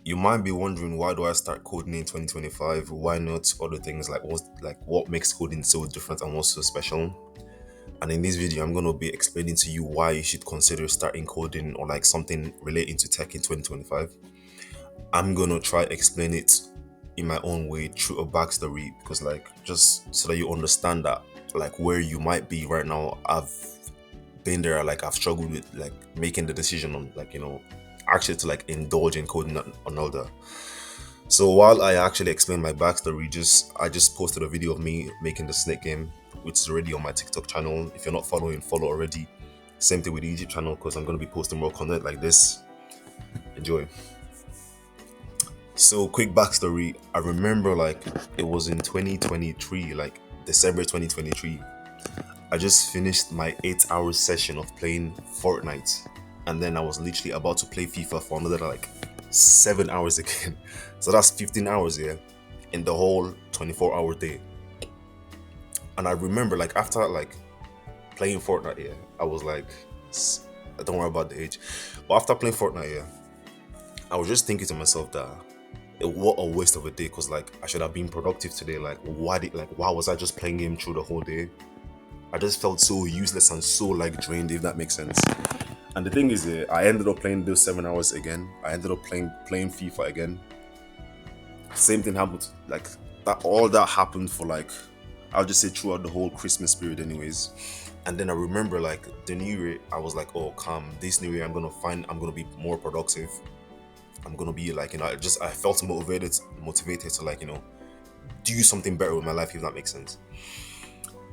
You might be wondering, why do I start coding in 2025? Why not other things, what makes coding so different and what's so special? And in this video, I'm gonna be explaining to you why you should consider starting coding or like something relating to tech in 2025. I'm gonna try explain it in my own way through a backstory, because like just so that you understand that like where you might be right now. I've been there, like I've struggled with like making the decision on actually to like indulge in coding and all that. So while I actually explain my backstory, I just posted a video of me making the snake game, which is already on my TikTok channel. If you're not following, follow already. Same thing with the YouTube channel, because I'm gonna be posting more content like this. Enjoy. So quick backstory. I remember like it was in 2023, like December 2023. I just finished my 8 hour session of playing Fortnite, and then I was literally about to play FIFA for another like 7 hours again. So that's 15 hours here in the whole 24-hour day. And I remember like after like playing Fortnite here, I was like, don't worry about the age. But after playing Fortnite here, I was just thinking to myself that what a waste of a day, because like I should have been productive today. Why was I just playing game through the whole day? I just felt so useless and so like drained, if that makes sense. And the thing is, I ended up playing those 7 hours again. I ended up playing FIFA again. Same thing happened. Like that, all that happened for like, I'll just say throughout the whole Christmas period, anyways. And then I remember like the new year, I was like, oh, come this new year, I'm gonna be more productive. I'm gonna be like, I felt motivated to like, do something better with my life, if that makes sense.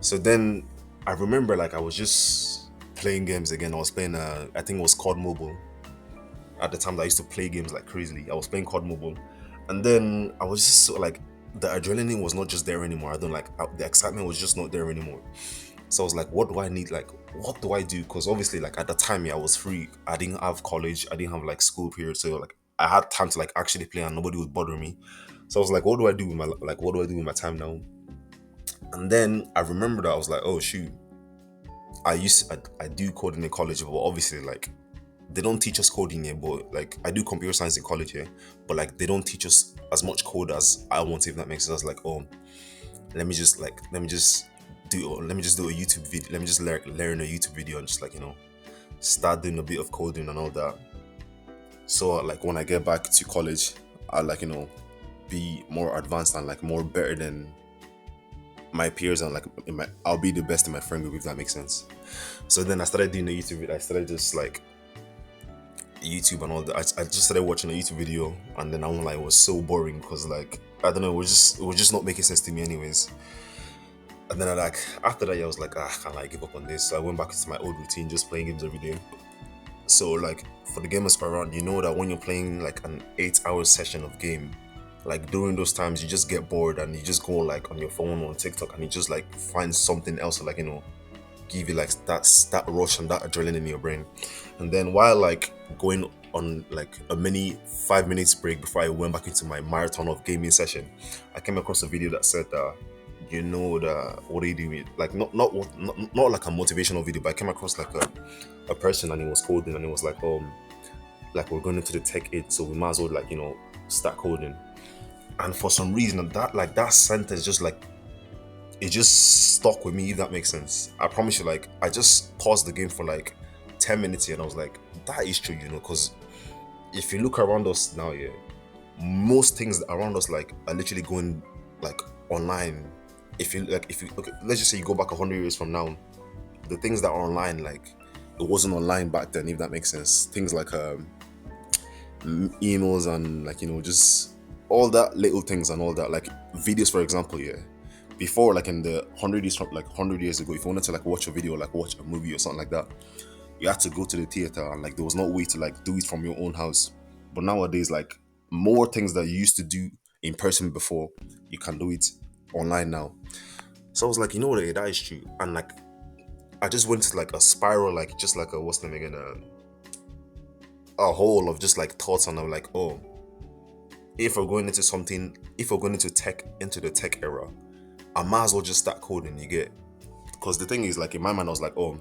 So then I remember like I was just playing games again. I was playing I think it was COD Mobile. At the time that I used to play games like crazily, I was playing COD Mobile. And then I was just so like, the adrenaline was not just there anymore. I don't like the excitement was just not there anymore. So I was like, what do I need? Like, what do I do? Because obviously, like at the time, yeah, I was free. I didn't have college. I didn't have like school period. So like I had time to like actually play, and nobody would bother me. So I was like, what do I do with what do I do with my time now? And then I remembered that I was like, oh shoot, I do coding in college, but obviously like they don't teach us coding here. But like I do computer science in college here, but like they don't teach us as much code as I want, if that makes sense. I was like, oh, let me just do a YouTube video. Let me just learn a YouTube video and just like start doing a bit of coding and all that. So like when I get back to college, I like be more advanced and like more better than my peers, and like I'll be the best in my friend group, if that makes sense. So then I started doing a YouTube video. I started just like YouTube and all that. I just started watching a YouTube video, and then I'm like, it was so boring because like I don't know, it was just not making sense to me, anyways. And then I like after that, I was like, can I give up on this? So I went back to my old routine, just playing games every day. So like for the gamers around, you know that when you're playing like an 8 hour session of game, like during those times you just get bored and you just go like on your phone or on TikTok and you just like find something else to like give you like that rush and that adrenaline in your brain. And then while like going on like a mini 5 minutes break before I went back into my marathon of gaming session, I came across a video that said that what are you doing? Like not like a motivational video, but I came across like a person, and he was coding, and it was like we're going into the tech age, so we might as well like start coding. And for some reason that sentence just like it just stuck with me, if that makes sense. I promise you, like I just paused the game for like 10 minutes here, and I was like, that is true, because if you look around us now, yeah, most things around us like are literally going like online. If you okay, let's just say you go back 100 years from now, the things that are online, like it wasn't online back then, if that makes sense. Things like emails and like just all that little things and all that, like videos, for example, yeah. Before, like in the 100 years from like 100 years ago, if you wanted to like watch a video, like watch a movie or something like that, you had to go to the theater, and like there was no way to like do it from your own house. But nowadays, like more things that you used to do in person before, you can do it online now. So I was like, that is true. And like I just went to like a spiral, like just like a what's the name again, a hole of just like thoughts, and I'm like, oh, if we're going into the tech era, I might as well just start coding, you get. Because the thing is, like in my mind, I was like, oh,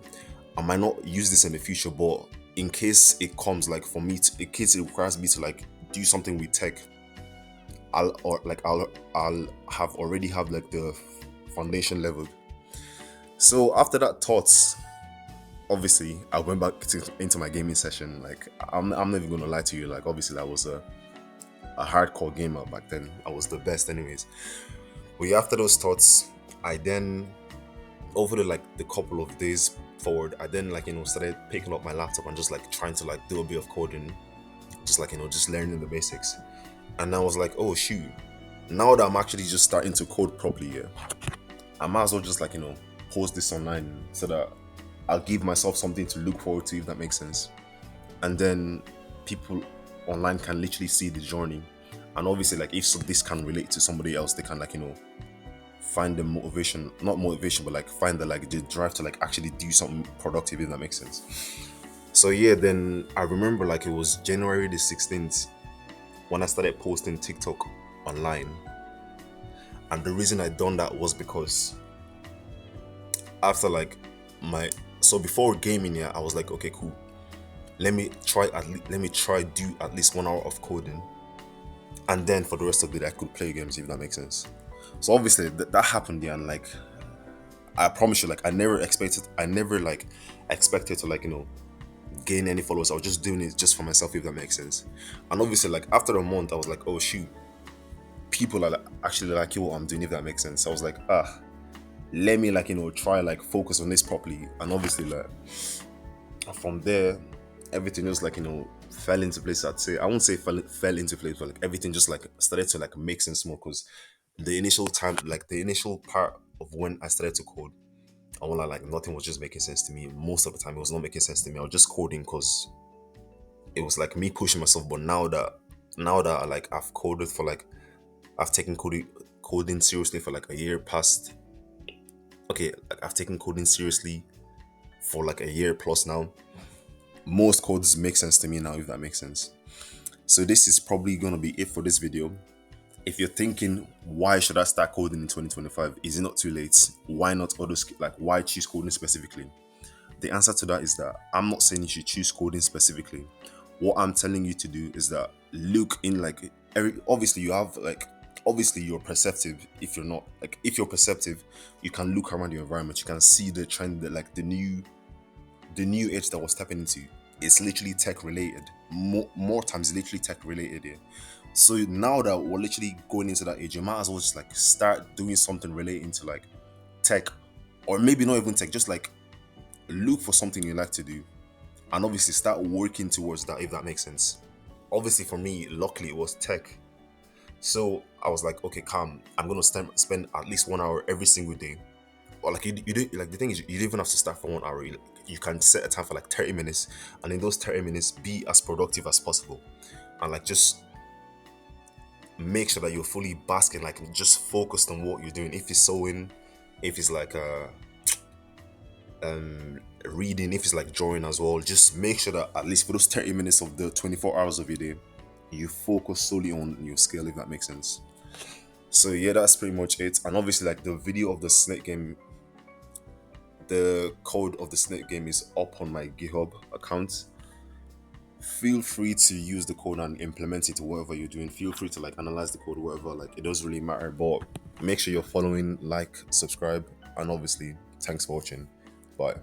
I might not use this in the future, but in case it comes, like for me, in case it requires me to like do something with tech, I'll have already have like the foundation level. So after that thoughts, obviously I went back into my gaming session. Like I'm not even gonna lie to you. Like obviously I was a hardcore gamer back then. I was the best, anyways. But yeah, after those thoughts, I then over the couple of days forward, I then started picking up my laptop and just like trying to like do a bit of coding, just like just learning the basics. And I was like, oh shoot, now that I'm actually just starting to code properly, yeah, I might as well just post this online so that I'll give myself something to look forward to, if that makes sense. And then people online can literally see the journey. And obviously, like if this can relate to somebody else, they can find the motivation, not motivation, but like find the drive to like actually do something productive, if that makes sense. So yeah, then I remember like it was January the 16th when I started posting TikTok online. And the reason I done that was because after like before gaming, yeah, I was like, okay, cool. Let me try do at least 1 hour of coding, and then for the rest of the day I could play games, if that makes sense. So obviously that happened, yeah, and like I promise you, like I never expected to gain any followers. I was just doing it just for myself, if that makes sense. And obviously, like after a month, I was like, oh shoot, people are actually liking what I'm doing, if that makes sense. So I was like, let me try focus on this properly. And obviously, like from there, everything just fell into place. I'd say I won't say fell into place, but like everything just started to make sense more. Because the initial time, the initial part of when I started to code, I won't lie, like nothing was just making sense to me. Most of the time, it was not making sense to me. I was just coding because it was like me pushing myself. But now that I've coded for I've taken coding seriously for like a year past. Okay, like I've taken coding seriously for like a year plus now. Most codes make sense to me now, if that makes sense. So this is probably gonna be it for this video. If you're thinking, why should I start coding in 2025? Is it not too late? Why not why choose coding specifically? The answer to that is that I'm not saying you should choose coding specifically. What I'm telling you to do is that look in obviously you have obviously you're perceptive. If you're perceptive, you can look around your environment, you can see the trend, that the new age that we're stepping into. It's literally tech related. More times literally tech related here. So now that we're literally going into that age, you might as well just start doing something relating to tech, or maybe not even tech, just look for something you like to do, and obviously start working towards that, if that makes sense. Obviously for me, luckily it was tech. So I was like, okay, calm. I'm gonna spend at least 1 hour every single day. Or you don't the thing is, you don't even have to start for 1 hour. You can set a time for 30 minutes, and in those 30 minutes, be as productive as possible, and just make sure that you're fully basking, just focused on what you're doing. If it's sewing, if it's reading, if it's drawing as well, just make sure that at least for those 30 minutes of the 24 hours of your day, you focus solely on your skill, if that makes sense. So yeah, that's pretty much it. And obviously the video of the snake game, the code of the snake game is up on my GitHub account. Feel free to use the code and implement it whatever you're doing. Feel free to analyze the code, whatever, it doesn't really matter. But make sure you're following, subscribe, and obviously thanks for watching. Bye.